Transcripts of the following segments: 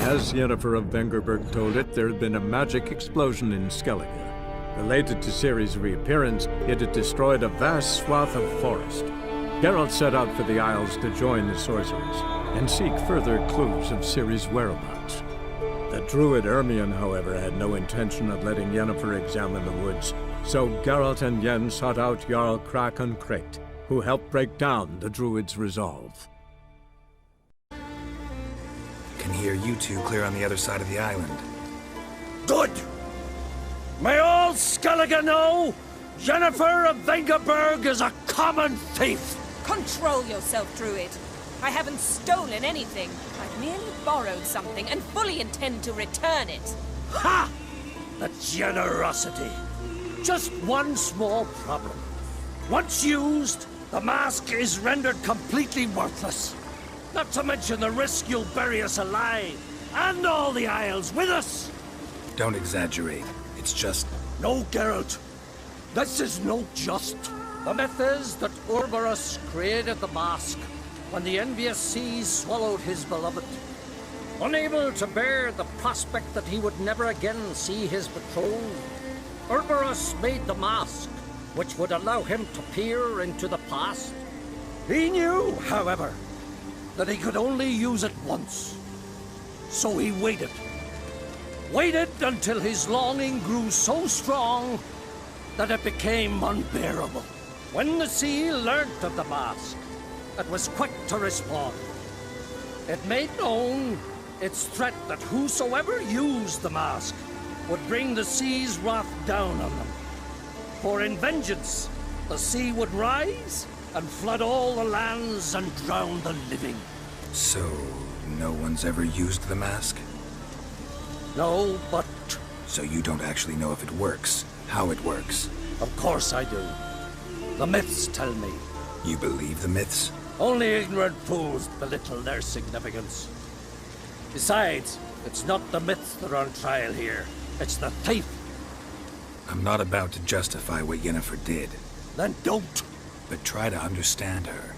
As Yennefer of Vengerberg told it, there had been a magic explosion in Skellige. Related to Ciri's reappearance, it had destroyed a vast swath of forest. Geralt set out for the Isles to join the sorcerers and seek further clues of Ciri's whereabouts. The druid Ermion, however, had no intention of letting Yennefer examine the woods, so Geralt and Yen sought out Jarl Krakon Kreit, who helped break down the druid's resolve. Can hear you two clear on the other side of the island. Good! May all Skellige know, Yennefer of Vengerberg is a common thief! Control yourself, druid. I haven't stolen anything. I've merely borrowed something and fully intend to return it. Ha! The generosity. Just one small problem. Once used, the mask is rendered completely worthless. Not to mention the risk you'll bury us alive, and all the Isles with us! Don't exaggerate. It's just... No, Geralt. This is no just. The myth is that Ouroboros created the mask when the envious seas swallowed his beloved. Unable to bear the prospect that he would never again see his betrothed, Ouroboros made the mask, which would allow him to peer into the past. He knew, however, that he could only use it once. So he waited. Waited until his longing grew so strong that it became unbearable. When the sea learnt of the mask, it was quick to respond. It made known its threat that whosoever used the mask would bring the sea's wrath down on them. For in vengeance, the sea would rise and flood all the lands and drown the living. So, no one's ever used the mask? No, but... So you don't actually know if it works, how it works? Of course I do. The myths tell me. You believe the myths? Only ignorant fools belittle their significance. Besides, it's not the myths that are on trial here. It's the thief. I'm not about to justify what Yennefer did. Then don't. But try to understand her.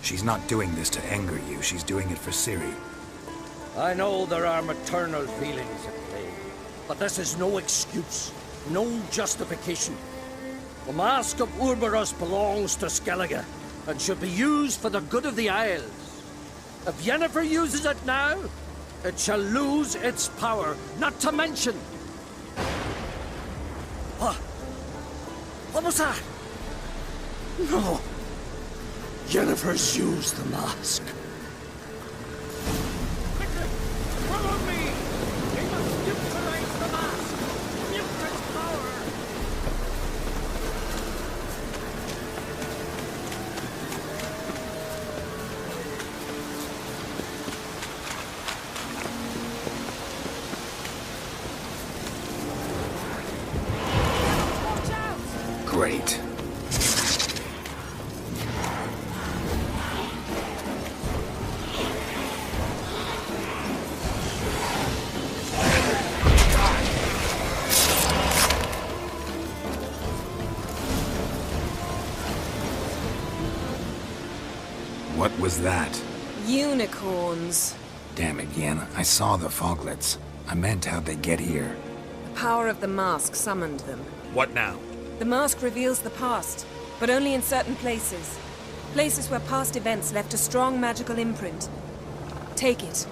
She's not doing this to anger you, she's doing it for Ciri. I know there are maternal feelings at play, but this is no excuse, no justification. The Mask of Ouroboros belongs to Skellige, and should be used for the good of the Isles. If Yennefer uses it now, it shall lose its power, not to mention... What? What was that? No. Yennefer's used the mask. Quickly! Follow me! We must neutralize the mask! Mute its power! Watch out! Great. What was that? Unicorns. Damn it, Yen. I saw the foglets. I meant how'd they get here. The power of the mask summoned them. What now? The mask reveals the past, but only in certain places. Places where past events left a strong magical imprint. Take it.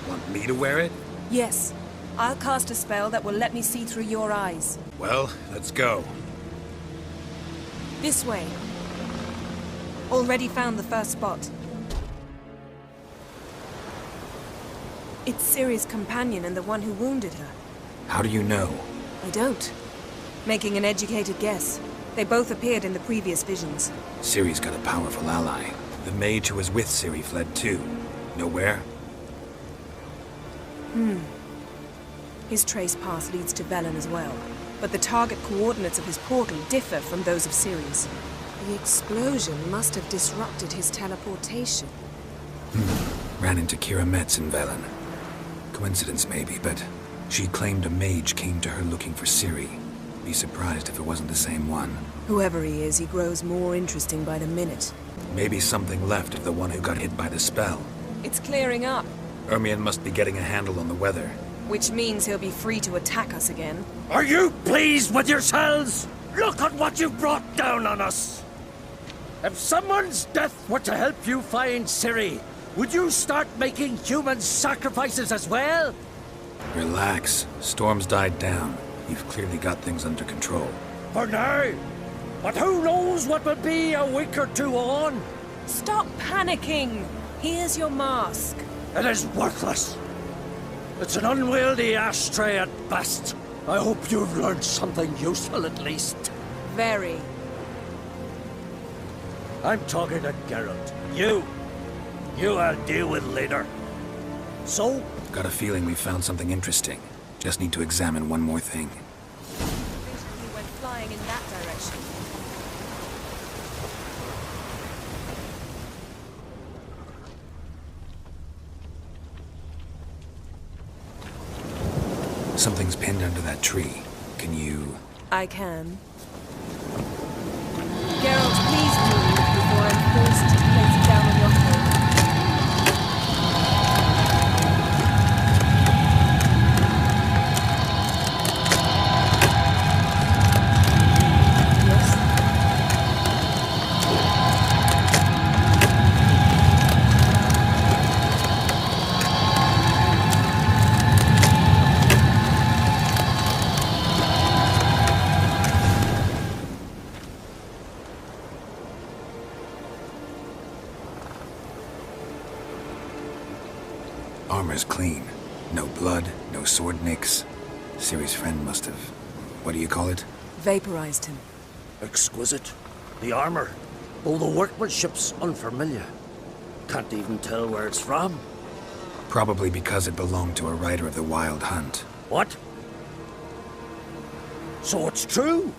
Want me to wear it? Yes. I'll cast a spell that will let me see through your eyes. Well, let's go. This way. Already found the first spot. It's Ciri's companion and the one who wounded her. How do you know? I don't. Making an educated guess. They both appeared in the previous visions. Ciri's got a powerful ally. The mage who was with Ciri fled too. Nowhere? His trace path leads to Velen as well. But the target coordinates of his portal differ from those of Ciri's. The explosion must have disrupted his teleportation. Ran into Kira Metz in Velen. Coincidence maybe, but she claimed a mage came to her looking for Ciri. Be surprised if it wasn't the same one. Whoever he is, he grows more interesting by the minute. Maybe something left of the one who got hit by the spell. It's clearing up, Ermion must be getting a handle on the weather. which means he'll be free to attack us again. Are you pleased with yourselves? Look at what you've brought down on us! If someone's death were to help you find Ciri, would you start making human sacrifices as well? Relax. Storm's died down. You've clearly got things under control. For now. But who knows what will be a week or two on? Stop panicking! Here's your mask. It is worthless. It's an unwieldy ashtray at best. I hope you've learned something useful at least. Very. I'm talking to Geralt. You I'll deal with later. So, Got a feeling we found something interesting. Just need to examine one more thing. He went flying in that direction. Something's pinned under that tree. Can you... I can. Geralt, please move before I'm forced to place it down on your head. Yes? Armor's clean. No blood, no sword nicks. Ciri's friend must have... What do you call it? Vaporized him. exquisite. The armor, all the workmanship's unfamiliar. Can't even tell where it's from. Probably because it belonged to a rider of the Wild Hunt. What? So it's true?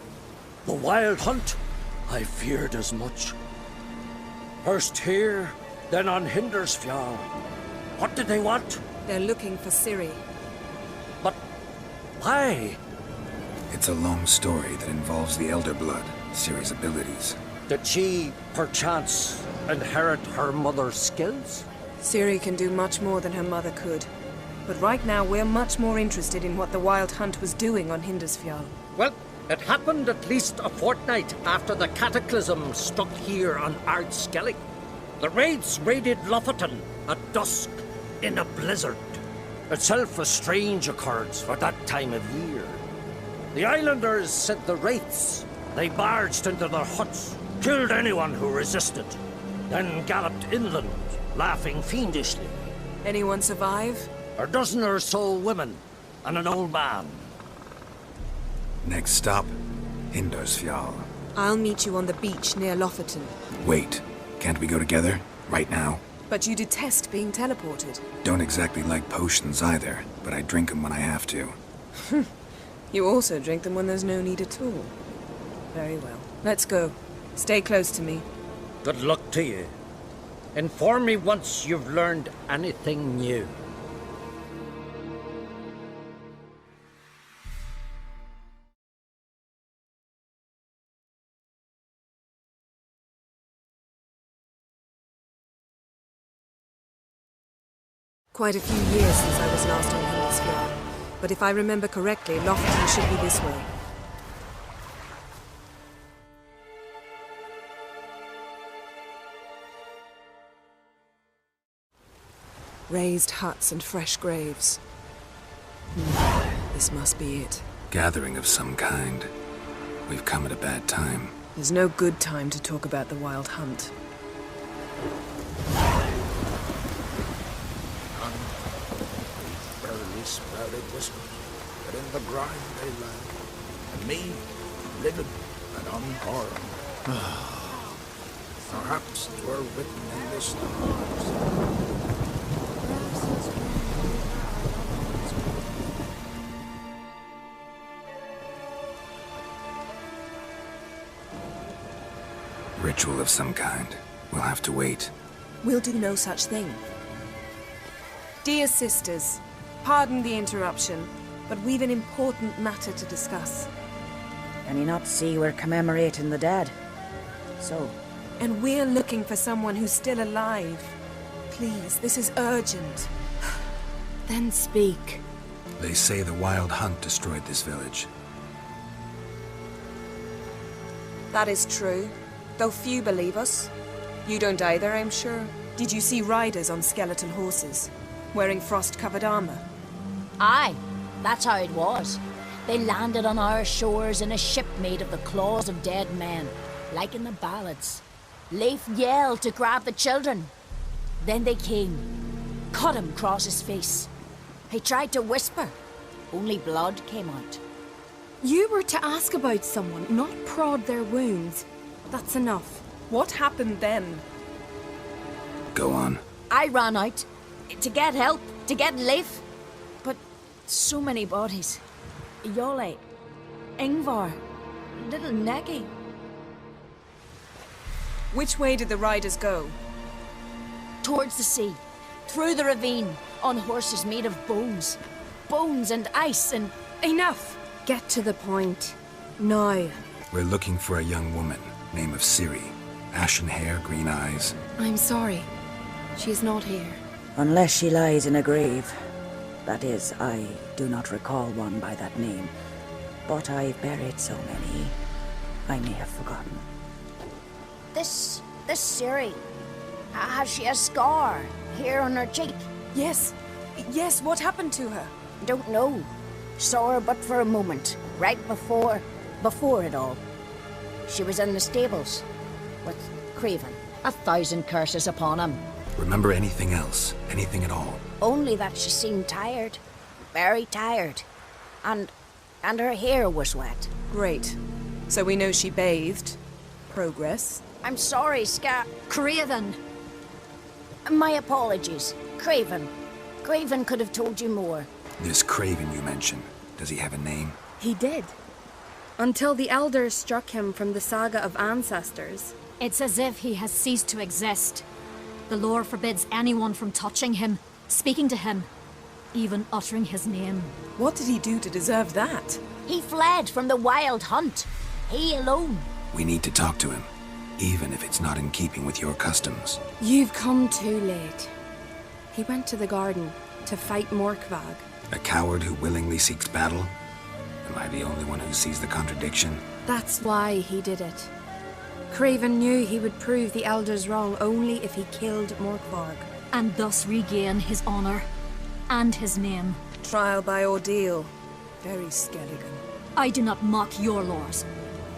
The Wild Hunt? I feared as much. First here, then on Hindersfjall. What did they want? They're looking for Ciri. But why? It's a long story that involves the Elder Blood, Ciri's abilities. Did she, perchance, inherit her mother's skills? Ciri can do much more than her mother could. But right now, we're much more interested in what the Wild Hunt was doing on Hindersfjall. Well, it happened at least a fortnight after the cataclysm struck here on Ardskellig. The raids raided Lofoten at dusk in a blizzard. Itself a strange occurrence for that time of year. The islanders sent the wraiths. They barged into their huts, killed anyone who resisted, then galloped inland, laughing fiendishly. Anyone survive? A dozen or so women and an old man. Next stop, Hindersfjall. I'll meet you on the beach near Lofoten. Wait, can't we go together? Right now? But you detest being teleported. Don't exactly like potions either, but I drink them when I have to. You also drink them when there's no need at all. Very well. Let's go. Stay close to me. Good luck to you. Inform me once you've learned anything new. Quite a few years since I was last on Hindersfjall. But if I remember correctly, Lofoten should be this way. Raised huts and fresh graves. This must be it. Gathering of some kind. We've come at a bad time. There's no good time to talk about the Wild Hunt. Barely sprouted this, but in the grime they lie, and me, living and unharmed. Perhaps 'twere written in the stars. Ritual of some kind. We'll have to wait. We'll do no such thing. Dear sisters, pardon the interruption, but we've an important matter to discuss. Can you not see we're commemorating the dead? So, And we're looking for someone who's still alive. Please, this is urgent. Then speak. They say the Wild Hunt destroyed this village. That is true, though few believe us. You don't either, I'm sure. Did you see riders on skeleton horses, wearing frost-covered armor? Aye, that's how it was. They landed on our shores in a ship made of the claws of dead men, like in the ballads. Leif yelled to grab the children. Then they came, cut him across his face. He tried to whisper, only blood came out. You were to ask about someone, not prod their wounds. That's enough. What happened then? Go on. I ran out to get help, to get Leif. But so many bodies. Yole, Ingvar, little Necky. Which way did the riders go? Towards the sea, through the ravine, on horses made of bones. Bones and ice and... Enough! Get to the point. Now. We're looking for a young woman, name of Ciri. Ashen hair, green eyes. I'm sorry. She is not here. Unless she lies in a grave. That is, I do not recall one by that name. But I've buried so many, I may have forgotten. This Ciri, has she a scar here on her cheek? Yes. Yes, what happened to her? Don't know. Saw her but for a moment, right before it all. She was in the stables with Craven. 1,000 curses upon him. Remember anything else? Anything at all? Only that she seemed tired. Very tired. And her hair was wet. Great. So we know she bathed. Progress. I'm sorry, Craven! My apologies. Craven. Craven could have told you more. This Craven you mentioned, does he have a name? He did. Until the elders struck him from the saga of ancestors. It's as if he has ceased to exist. The lore forbids anyone from touching him, speaking to him, even uttering his name. What did he do to deserve that? He fled from the Wild Hunt. He alone. We need to talk to him, even if it's not in keeping with your customs. You've come too late. He went to the garden to fight Morkvag. A coward who willingly seeks battle? Am I the only one who sees the contradiction? That's why he did it. Craven knew he would prove the elders wrong only if he killed Morkvarg. And thus regain his honor and his name. Trial by ordeal. Very Skelligan. I do not mock your laws.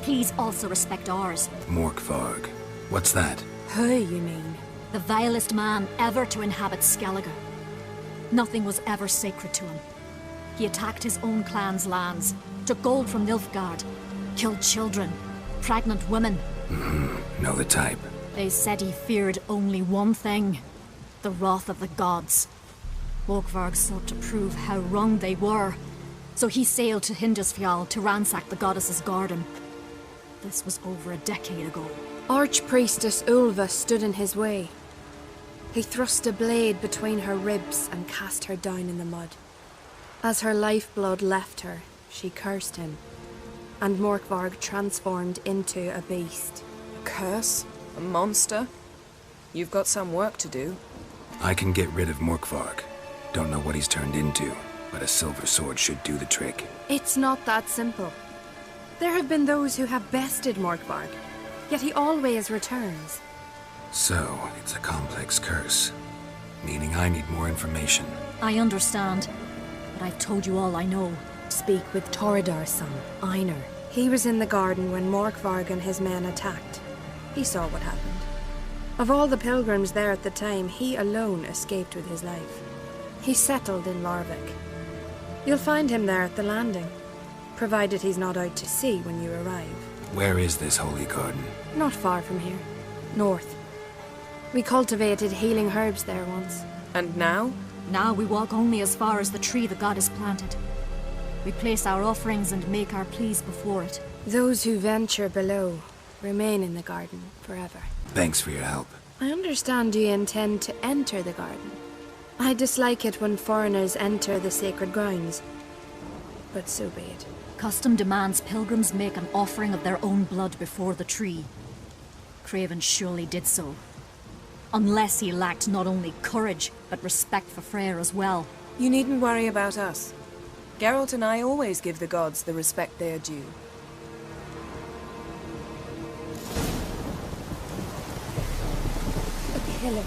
Please also respect ours. Morkvarg. What's that? Who, you mean? The vilest man ever to inhabit Skellige. Nothing was ever sacred to him. He attacked his own clan's lands, took gold from Nilfgaard, killed children, pregnant women. Know the type. They said he feared only one thing, the wrath of the gods. Walkthroughs sought to prove how wrong they were, so he sailed to Hindisfjall to ransack the goddess's garden. This was over a decade ago. Archpriestess Ulva stood in his way. He thrust a blade between her ribs and cast her down in the mud. As her lifeblood left her, she cursed him, and Morkvarg transformed into a beast. A curse? A monster? You've got some work to do. I can get rid of Morkvarg. Don't know what he's turned into, but a silver sword should do the trick. It's not that simple. There have been those who have bested Morkvarg, yet he always returns. So, it's a complex curse, meaning I need more information. I understand, but I've told you all I know. Speak with Torridar's son, Einar. He was in the garden when Morkvarg and his men attacked. He saw what happened. Of all the pilgrims there at the time, he alone escaped with his life. He settled in Larvik. You'll find him there at the landing, provided he's not out to sea when you arrive. Where is this holy garden? Not far from here. North. We cultivated healing herbs there once. And now? Now we walk only as far as the tree the goddess planted. We place our offerings and make our pleas before it. Those who venture below remain in the garden forever. Thanks for your help. I understand you intend to enter the garden. I dislike it when foreigners enter the sacred grounds, but so be it. Custom demands pilgrims make an offering of their own blood before the tree. Craven surely did so. Unless he lacked not only courage, but respect for Freyr as well. You needn't worry about us. Geralt and I always give the gods the respect they are due. A killer.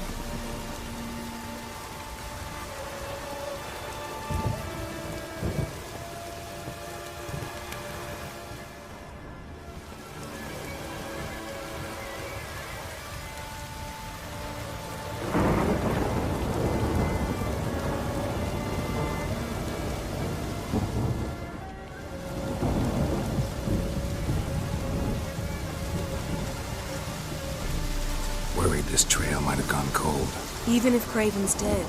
Worried this trail might have gone cold. Even if Craven's dead,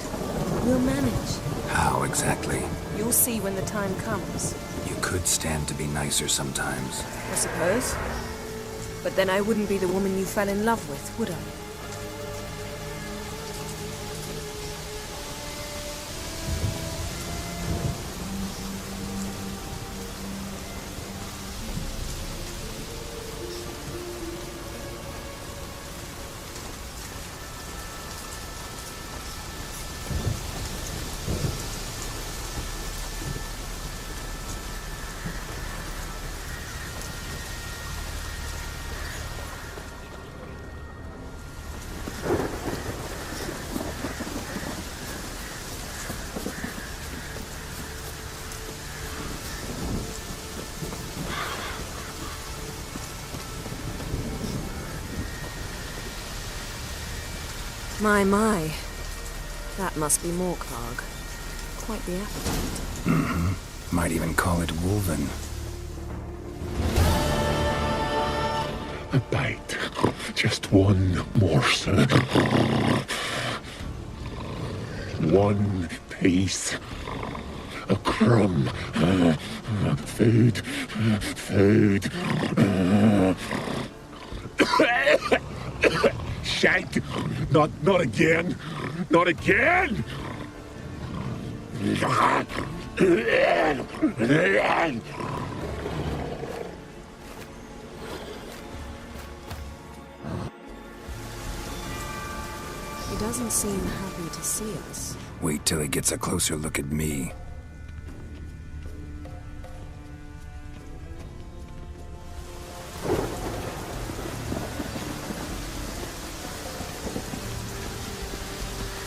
we'll manage. How exactly? You'll see when the time comes. You could stand to be nicer sometimes. I suppose. But then I wouldn't be the woman you fell in love with, would I? My. That must be Morkvarg. Quite the appetite. Might even call it Wolven. A bite. Just one morsel. One piece. A crumb. Food. Food. Shank! Not again! Not again! He doesn't seem happy to see us. Wait till he gets a closer look at me.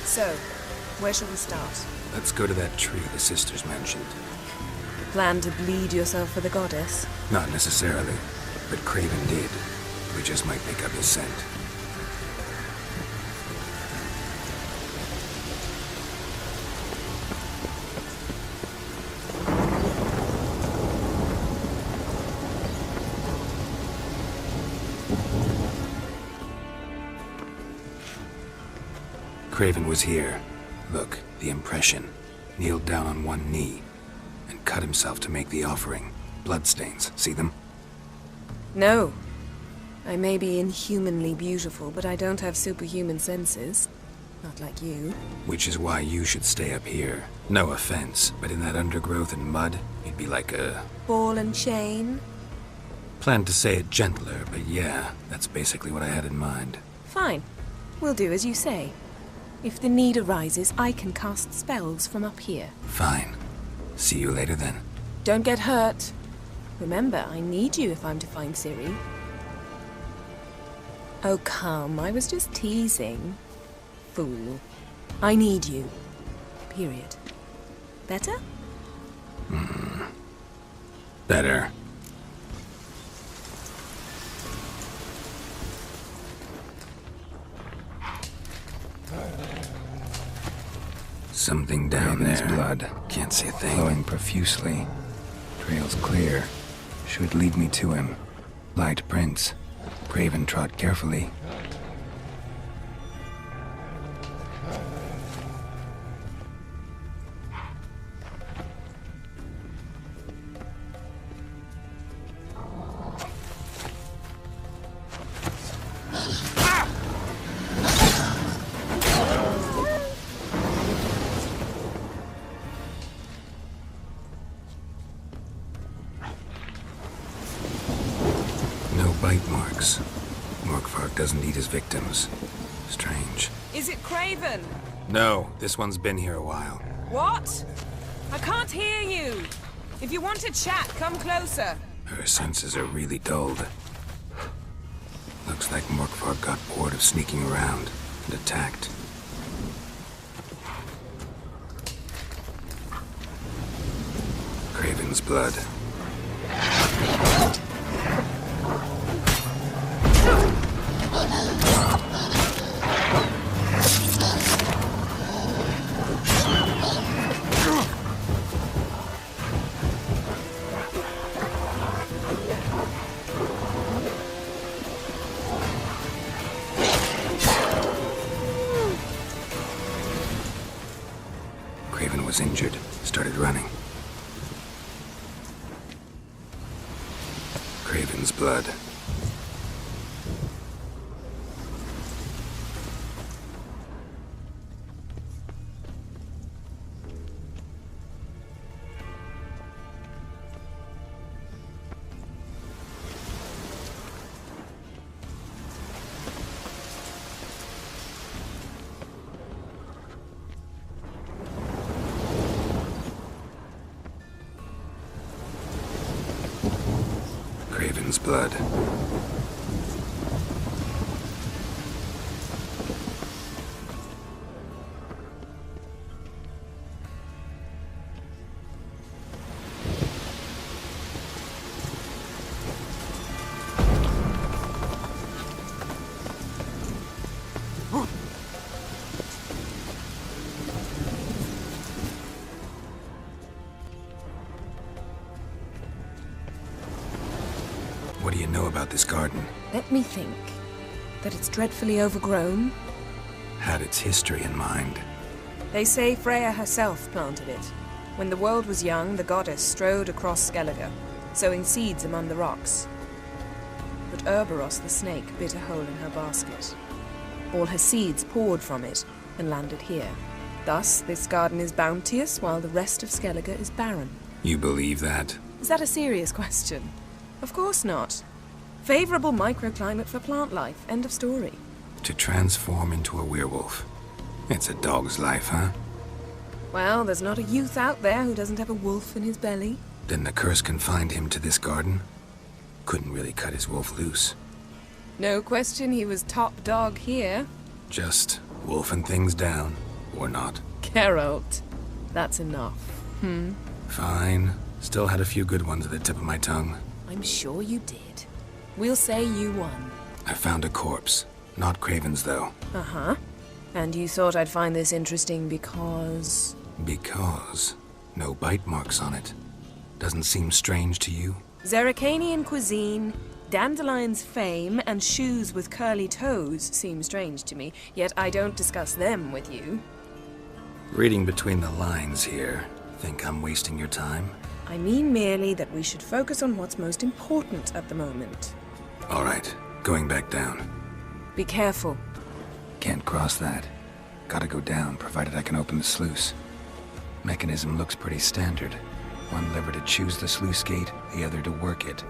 So, where shall we start? Let's go to that tree the sisters mentioned. Plan to bleed yourself for the goddess? Not necessarily, but Craven did. We just might pick up his scent. Craven was here. Look, the impression. Kneeled down on one knee and cut himself to make the offering. Bloodstains, see them? No. I may be inhumanly beautiful, but I don't have superhuman senses. Not like you. Which is why you should stay up here. No offense, but in that undergrowth and mud, you'd be like a... Ball and chain? Planned to say it gentler, but yeah, that's basically what I had in mind. Fine. We'll do as you say. If the need arises, I can cast spells from up here. Fine. See you later then. Don't get hurt. Remember, I need you if I'm to find Ciri. Oh, come. I was just teasing. Fool. I need you. Period. Better? Better. Something down there. Blood. Can't see a thing. Flowing profusely. Trail's clear. Should lead me to him. Light prints. Craven trod carefully. No bite marks. Morkvarg doesn't eat his victims. Strange. Is it Craven? No, this one's been here a while. What? I can't hear you. If you want to chat, come closer. Her senses are really dulled. Looks like Morkvarg got bored of sneaking around and attacked. Craven's blood. Craven was injured, started running. Craven's blood. Craven's blood. What do you know about this garden? Let me think. That it's dreadfully overgrown. Had its history in mind. They say Freya herself planted it. When the world was young, the goddess strode across Skellige, sowing seeds among the rocks. But Urboros the snake bit a hole in her basket. All her seeds poured from it and landed here. Thus, this garden is bounteous, while the rest of Skellige is barren. You believe that? Is that a serious question? Of course not. Favorable microclimate for plant life. End of story. To transform into a werewolf. It's a dog's life, huh? Well, there's not a youth out there who doesn't have a wolf in his belly. Then the curse confined him to this garden? Couldn't really cut his wolf loose. No question he was top dog here. Just wolfing things down, or not. Geralt. That's enough. Fine. Still had a few good ones at the tip of my tongue. I'm sure you did. We'll say you won. I found a corpse. Not Craven's, though. Uh-huh. And you thought I'd find this interesting because... Because no bite marks on it. Doesn't seem strange to you? Zerrikanian cuisine, dandelion's fame, and shoes with curly toes seem strange to me, yet I don't discuss them with you. Reading between the lines here, think I'm wasting your time? I mean merely that we should focus on what's most important at the moment. All right, going back down. Be careful. Can't cross that. Gotta go down, provided I can open the sluice. Mechanism looks pretty standard. One lever to choose the sluice gate, the other to work it.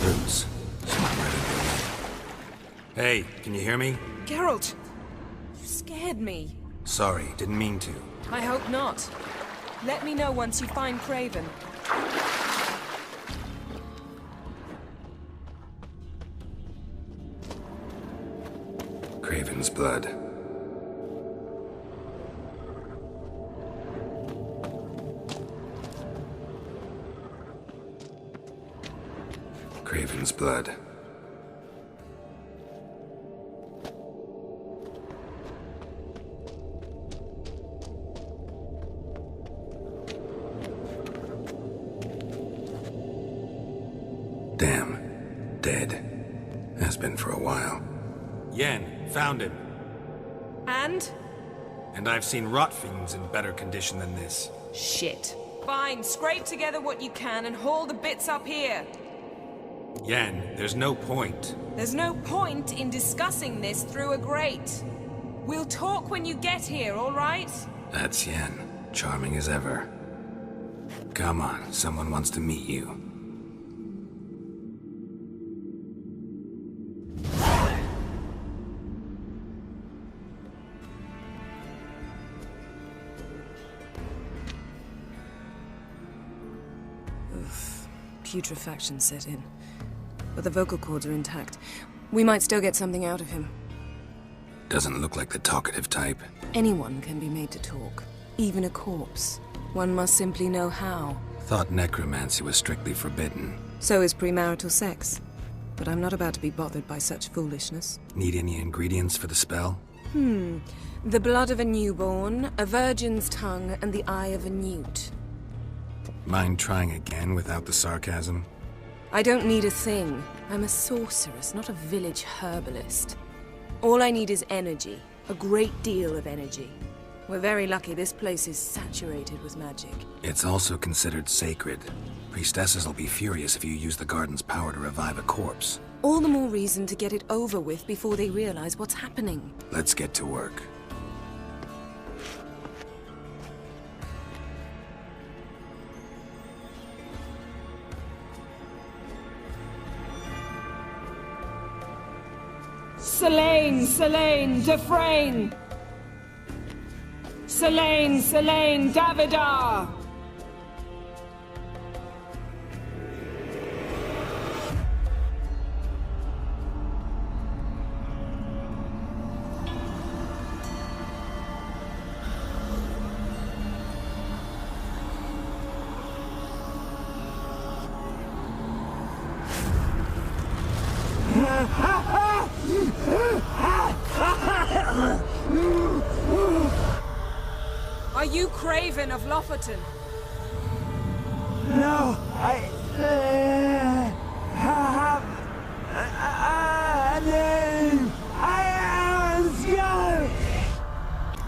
Roots. Swim right into it. Hey, can you hear me? Geralt! You scared me. Sorry, didn't mean to. I hope not. Let me know once you find Craven. Craven's blood. Craven's blood. Damn. Dead. Has been for a while. Yen, found him. And? And I've seen rot fiends in better condition than this. Shit. Fine, scrape together what you can and haul the bits up here. Yen, there's no point. There's no point in discussing this through a grate. We'll talk when you get here, all right? That's Yen. Charming as ever. Come on, someone wants to meet you. Ugh. Putrefaction set in. But the vocal cords are intact. We might still get something out of him. Doesn't look like the talkative type. Anyone can be made to talk. Even a corpse. One must simply know how. Thought necromancy was strictly forbidden. So is premarital sex. But I'm not about to be bothered by such foolishness. Need any ingredients for the spell? The blood of a newborn, a virgin's tongue, and the eye of a newt. Mind trying again without the sarcasm? I don't need a thing. I'm a sorceress, not a village herbalist. All I need is energy. A great deal of energy. We're very lucky this place is saturated with magic. It's also considered sacred. Priestesses will be furious if you use the garden's power to revive a corpse. All the more reason to get it over with before they realize what's happening. Let's get to work. Selene, Selene, Defrain! Selene, Selene, Davidar! Are you Craven of Lofoten? No, I have a name. I am Skyrim.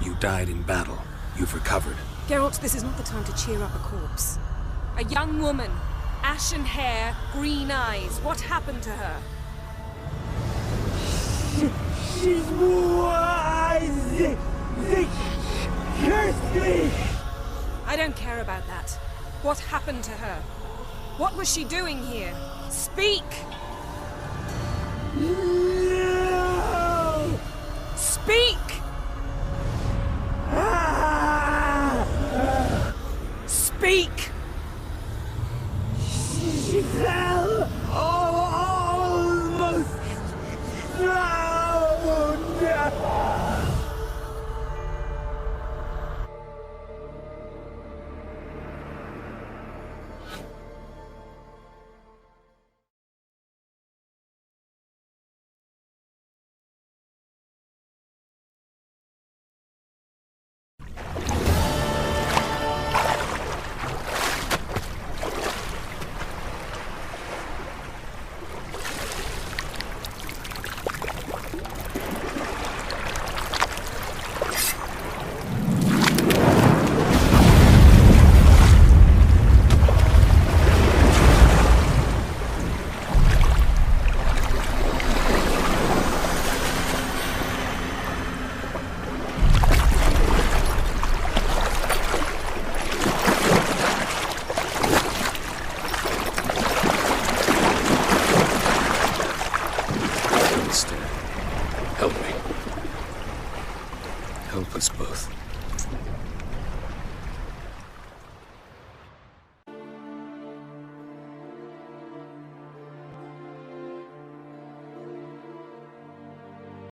You died in battle. You've recovered. Geralt, this is not the time to cheer up a corpse. A young woman. Ashen hair, green eyes. What happened to her? She's wise. They cursed me. I don't care about that. What happened to her? What was she doing here? Speak! No! Speak! Speak! She fell